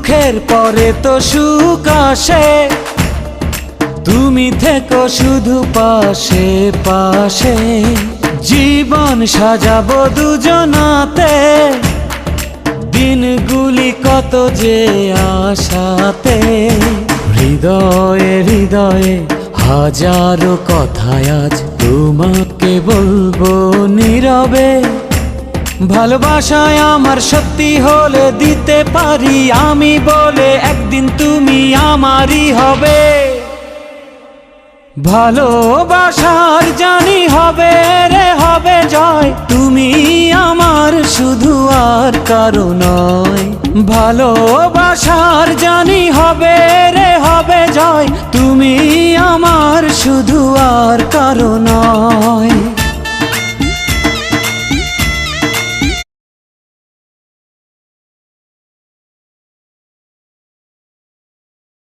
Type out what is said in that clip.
দুঃখের পরে তো সুখ আসে, তুমি থেকো শুধু পাশে পাশে। জীবন সাজাবো দুজনাতে, দিনগুলি কত যে আশাতে। হৃদয়ে হৃদয়ে হাজারো কথায় আজ তোমাকে বলবো নীরবে। ভালোবাসায় আমার সত্যি হলে দিতে পারি আমি বলে, একদিন তুমি আমারই হবে। ভালোবাসার জানি হবে রে হবে জয়, তুমি আমার শুধু আর কারো নয়। ভালোবাসার জানি হবে রে হবে জয়, তুমি আমার শুধু আর কারো নয়।